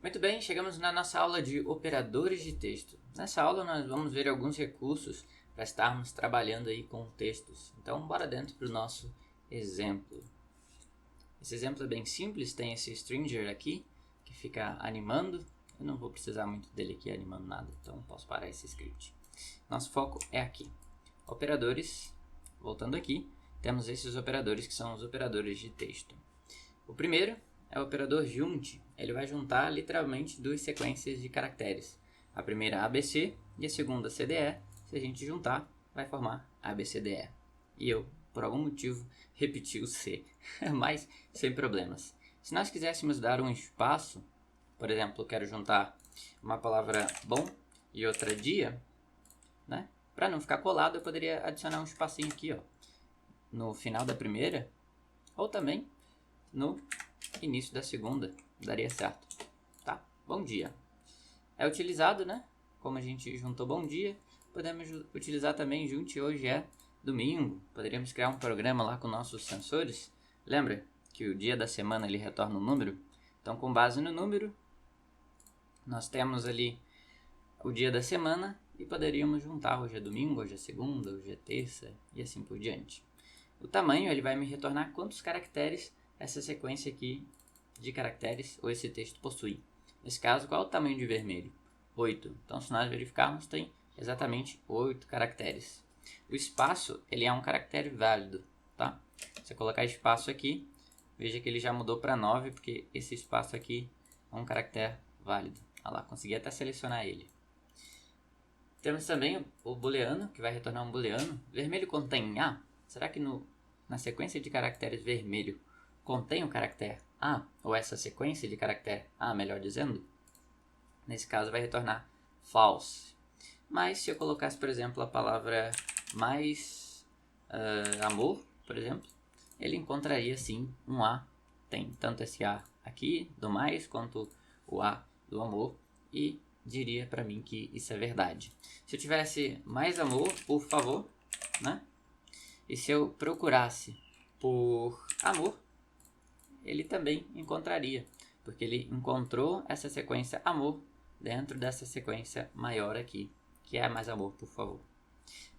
Muito bem, chegamos na nossa aula de operadores de texto. Nessa aula nós vamos ver alguns recursos para estarmos trabalhando aí com textos. Então, bora dentro para o nosso exemplo. Esse exemplo é bem simples, tem esse stringer aqui, que fica animando. Eu não vou precisar muito dele aqui animando nada, então posso parar esse script. Nosso foco é aqui. Operadores, voltando aqui, temos esses operadores que são os operadores de texto. O primeiro é o operador junt. Ele vai juntar literalmente duas sequências de caracteres. A primeira ABC e a segunda CDE. Se a gente juntar, vai formar ABCDE. E eu, por algum motivo, repeti o C, mas sem problemas. Se nós quiséssemos dar um espaço, por exemplo, eu quero juntar uma palavra bom e outra dia, né? Para não ficar colado, eu poderia adicionar um espacinho aqui, ó, no final da primeira, ou também no início da segunda, daria certo, tá? Bom dia. É utilizado, né? Como a gente juntou bom dia, podemos utilizar também junte hoje é domingo. Poderíamos criar um programa lá com nossos sensores. Lembra que o dia da semana ele retorna um número? Então, com base no número, nós temos ali o dia da semana e poderíamos juntar hoje é domingo, hoje é segunda, hoje é terça e assim por diante. O tamanho ele vai me retornar quantos caracteres essa sequência aqui de caracteres ou esse texto possui. Nesse caso, qual é o tamanho de vermelho? 8. Então, se nós verificarmos, tem exatamente 8 caracteres. O espaço, ele é um caractere válido, tá? Se eu colocar espaço aqui, veja que ele já mudou para 9, porque esse espaço aqui é um caractere válido. Olha lá, consegui até selecionar ele. Temos também o booleano, que vai retornar um booleano. Vermelho contém A? Será que na sequência de caracteres vermelho contém o caractere A, ou essa sequência de caractere A, melhor dizendo? Nesse caso vai retornar false. Mas se eu colocasse, por exemplo, a palavra mais amor, por exemplo, ele encontraria sim um A. Tem tanto esse A aqui, do mais, quanto o A do amor, e diria para mim que isso é verdade. Se eu tivesse mais amor, por favor, né? E se eu procurasse por amor, ele também encontraria, porque ele encontrou essa sequência amor dentro dessa sequência maior aqui, que é mais amor, por favor.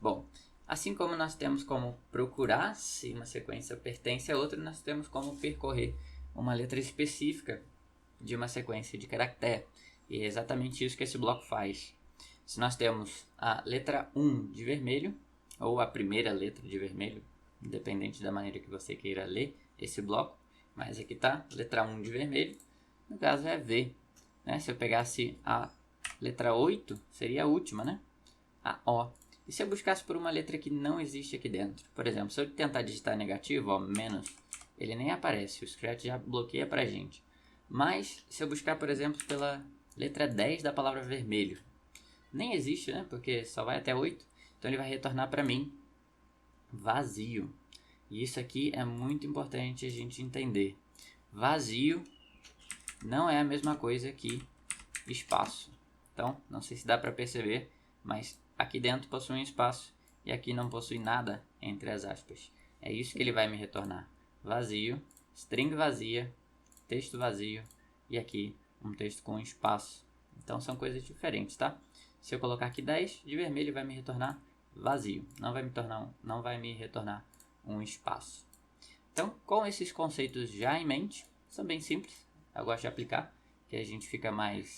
Bom, assim como nós temos como procurar se uma sequência pertence a outra, nós temos como percorrer uma letra específica de uma sequência de caractere. E é exatamente isso que esse bloco faz. Se nós temos a letra 1 de vermelho, ou a primeira letra de vermelho, independente da maneira que você queira ler esse bloco, mas aqui está, letra 1 de vermelho, no caso é V. Né? Se eu pegasse a letra 8, seria a última, né? A O. E se eu buscasse por uma letra que não existe aqui dentro? Por exemplo, se eu tentar digitar negativo, ó, menos, ele nem aparece, o Scratch já bloqueia pra gente. Mas, se eu buscar, por exemplo, pela letra 10 da palavra vermelho, nem existe, né? Porque só vai até 8, então ele vai retornar para mim vazio. E isso aqui é muito importante a gente entender. Vazio não é a mesma coisa que espaço. Então, não sei se dá para perceber, mas aqui dentro possui um espaço e aqui não possui nada entre as aspas. É isso que ele vai me retornar. Vazio, string vazia, texto vazio e aqui um texto com espaço. Então, são coisas diferentes, tá? Se eu colocar aqui 10, de vermelho vai me retornar vazio. Não vai me retornar um espaço. Então, com esses conceitos já em mente, são bem simples, eu gosto de aplicar, que a gente fica mais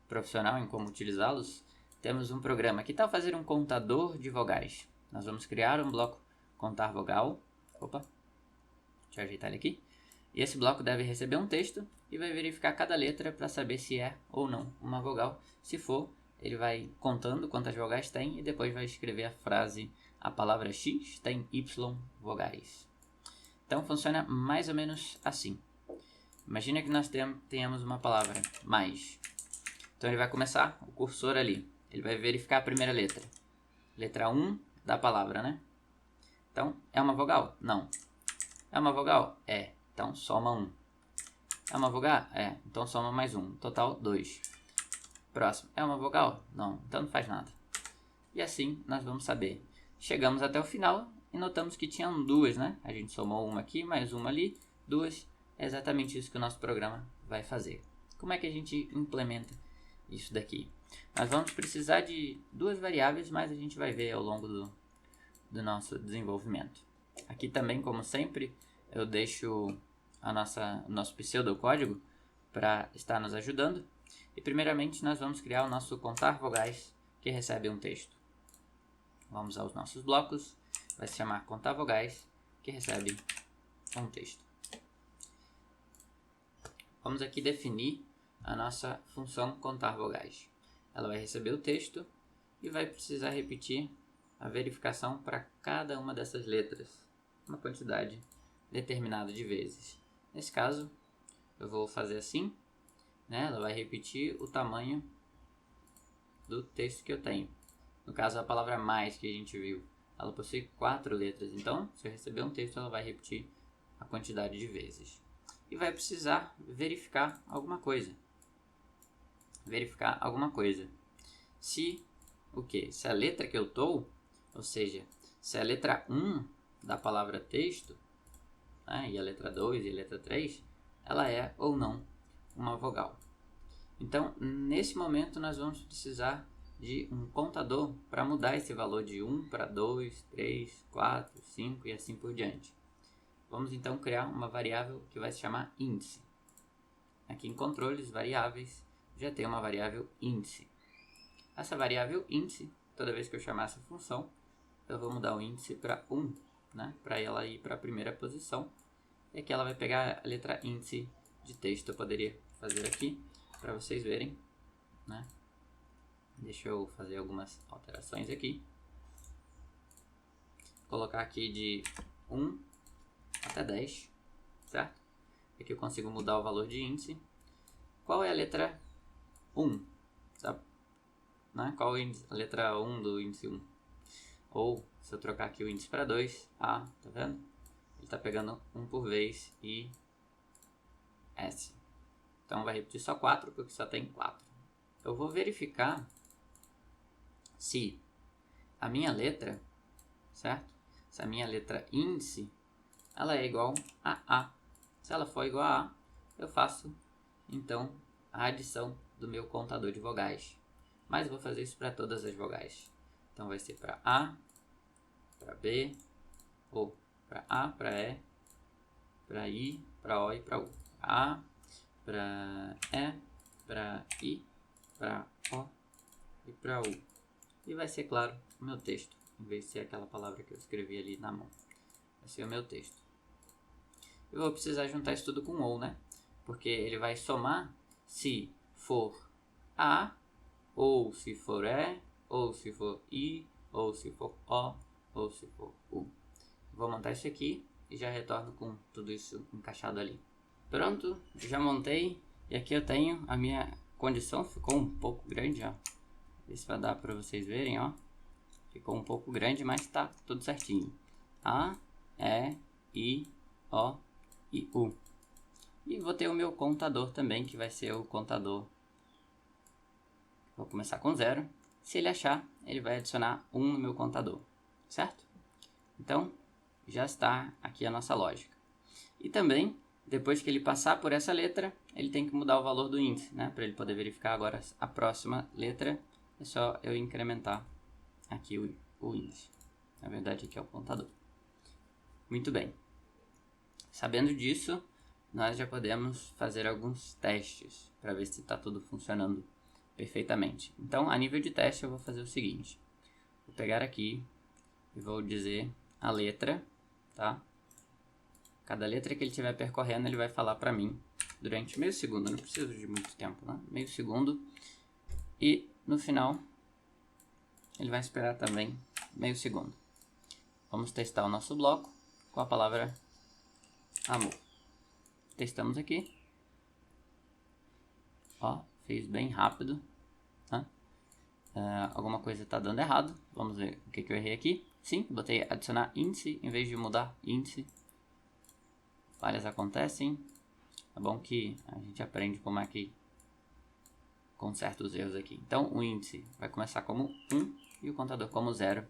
profissional em como utilizá-los. Temos um programa, que tal fazer um contador de vogais? Nós vamos criar um bloco contar vogal, deixa eu ajeitar ele aqui, e esse bloco deve receber um texto e vai verificar cada letra para saber se é ou não uma vogal. Se for, ele vai contando quantas vogais tem e depois vai escrever a frase: a palavra X tem Y vogais. Então funciona mais ou menos assim. Imagina que nós tenhamos uma palavra mais. Então ele vai começar o cursor ali. Ele vai verificar a primeira letra. Letra 1 da palavra, né? Então, é uma vogal? Não. É uma vogal? É. Então soma 1. É uma vogal? É. Então soma mais 1. Total 2. Próximo. É uma vogal? Não. Então não faz nada. E assim nós vamos saber. Chegamos até o final e notamos que tinham duas, né? A gente somou uma aqui, mais uma ali, duas. É exatamente isso que o nosso programa vai fazer. Como é que a gente implementa isso daqui? Nós vamos precisar de duas variáveis, mas a gente vai ver ao longo do nosso desenvolvimento. Aqui também, como sempre, eu deixo o nosso pseudocódigo para estar nos ajudando. E primeiramente nós vamos criar o nosso contar vogais que recebe um texto. Vamos aos nossos blocos, vai se chamar contar vogais que recebe um texto. Vamos aqui definir a nossa função contar vogais. Ela vai receber o texto e vai precisar repetir a verificação para cada uma dessas letras, uma quantidade determinada de vezes. Nesse caso, eu vou fazer assim, né? Ela vai repetir o tamanho do texto que eu tenho. No caso, a palavra mais que a gente viu, ela possui 4 letras. Então, se eu receber um texto, ela vai repetir a quantidade de vezes. E vai precisar verificar alguma coisa. Se o quê? Se a letra que eu estou, ou seja, se a letra 1 da palavra texto, né, e a letra 2 e a letra 3, ela é ou não uma vogal. Então, nesse momento, nós vamos precisar de um contador para mudar esse valor de 1 para 2, 3, 4, 5 e assim por diante. Vamos então criar uma variável que vai se chamar índice. Aqui em controles, variáveis, já tem uma variável índice. Essa variável índice, toda vez que eu chamar essa função, eu vou mudar o índice para 1, né, para ela ir para a primeira posição. E aqui ela vai pegar a letra índice de texto. Eu poderia fazer aqui para vocês verem, né? Deixa eu fazer algumas alterações aqui. Vou colocar aqui de 1 até 10, certo? Aqui eu consigo mudar o valor de índice. Qual é a letra 1? Tá? Né? Qual é a letra 1 do índice 1? Ou, se eu trocar aqui o índice para 2, A, tá vendo? Ele está pegando 1 por vez e S. Então vai repetir só 4, porque só tem 4. Eu vou verificar se a minha letra, certo? Se a minha letra índice, ela é igual a A. Se ela for igual a A, eu faço, então, a adição do meu contador de vogais. Mas eu vou fazer isso para todas as vogais. Então vai ser para A, para B, ou para A, para E, para I, para O e para U. A, para E, para I, para O e para U. E vai ser, claro, o meu texto, em vez de ser aquela palavra que eu escrevi ali na mão. Vai ser o meu texto. Eu vou precisar juntar isso tudo com OU, né? Porque ele vai somar se for A, ou se for E, ou se for I, ou se for O, ou se for U. Vou montar isso aqui e já retorno com tudo isso encaixado ali. Pronto, já montei. E aqui eu tenho a minha condição, ficou um pouco grande, ó. Ver se vai dar para vocês verem, ó. Ficou um pouco grande, mas tá tudo certinho. A, E, I, O e U. E vou ter o meu contador também, que vai ser o contador. Vou começar com 0. Se ele achar, ele vai adicionar 1 no meu contador, certo? Então, já está aqui a nossa lógica. E também, depois que ele passar por essa letra, ele tem que mudar o valor do índice, né? Para ele poder verificar agora a próxima letra, é só eu incrementar aqui o índice. Na verdade, aqui é o contador. Muito bem. Sabendo disso, nós já podemos fazer alguns testes para ver se está tudo funcionando perfeitamente. Então, a nível de teste, eu vou fazer o seguinte. Vou pegar aqui e vou dizer a letra, tá? Cada letra que ele estiver percorrendo, ele vai falar para mim durante meio segundo. Eu não preciso de muito tempo, né? Meio segundo. E no final, ele vai esperar também meio segundo. Vamos testar o nosso bloco com a palavra amor. Testamos aqui. Ó, fez bem rápido. Tá? Alguma coisa está dando errado. Vamos ver o que eu errei aqui. Sim, botei adicionar índice em vez de mudar índice. Falhas acontecem. É bom que a gente aprende como é que conserta os erros aqui. Então, o índice vai começar como 1 e o contador como 0.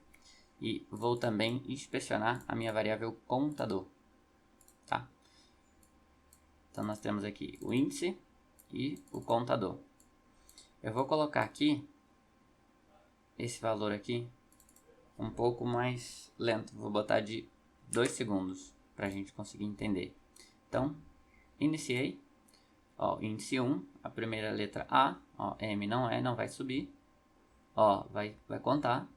E vou também inspecionar a minha variável contador. Tá? Então, nós temos aqui o índice e o contador. Eu vou colocar aqui esse valor aqui um pouco mais lento. Vou botar de 2 segundos para a gente conseguir entender. Então, iniciei. Ó, índice 1, a primeira letra A. Ó, M não vai subir. O vai contar.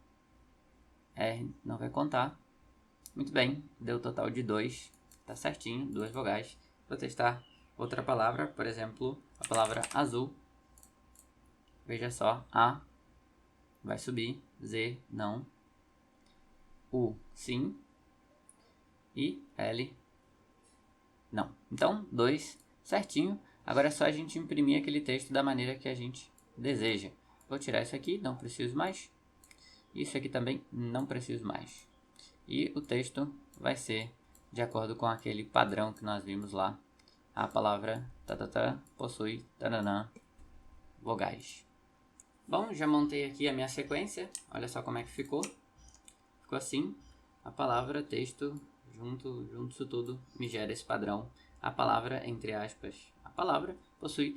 R não vai contar. Muito bem, deu total de 2. Tá certinho, 2 vogais. Vou testar outra palavra, por exemplo, a palavra azul. Veja só, A vai subir, Z não, U sim e L não. Então, 2 certinho. Agora é só a gente imprimir aquele texto da maneira que a gente deseja. Vou tirar isso aqui, não preciso mais. Isso aqui também não preciso mais. E o texto vai ser de acordo com aquele padrão que nós vimos lá. A palavra possui vogais. Bom, já montei aqui a minha sequência. Olha só como é que ficou. Ficou assim. A palavra, texto, junto isso tudo, me gera esse padrão. A palavra, entre aspas, a palavra possui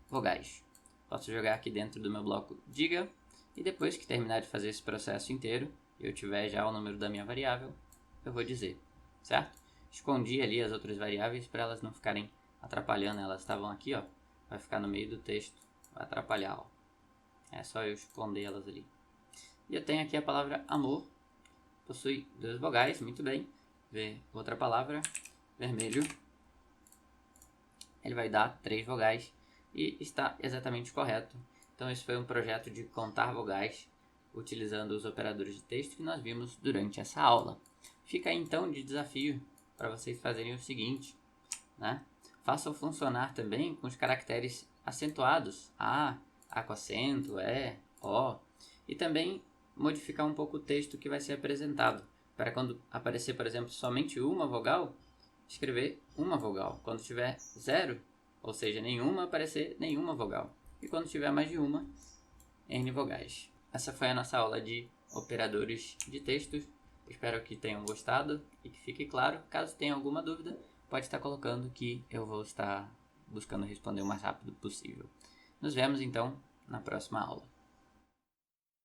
vogais. Posso jogar aqui dentro do meu bloco diga. E depois que terminar de fazer esse processo inteiro, eu tiver já o número da minha variável, eu vou dizer, certo? Escondi ali as outras variáveis para elas não ficarem atrapalhando. Elas estavam aqui, ó. Vai ficar no meio do texto, vai atrapalhar, ó. É só eu esconder elas ali. E eu tenho aqui a palavra amor. Possui 2 vogais, muito bem. Vê outra palavra, vermelho. Ele vai dar 3 vogais e está exatamente correto. Então esse foi um projeto de contar vogais utilizando os operadores de texto que nós vimos durante essa aula. Fica aí então de desafio para vocês fazerem o seguinte, né? Façam funcionar também com os caracteres acentuados, A com acento, O, e também modificar um pouco o texto que vai ser apresentado, para quando aparecer, por exemplo, somente uma vogal, escrever uma vogal. Quando tiver 0, ou seja, nenhuma, aparecer nenhuma vogal. E quando tiver mais de uma, N vogais. Essa foi a nossa aula de operadores de textos. Espero que tenham gostado e que fique claro. Caso tenha alguma dúvida, pode estar colocando que eu vou estar buscando responder o mais rápido possível. Nos vemos então na próxima aula.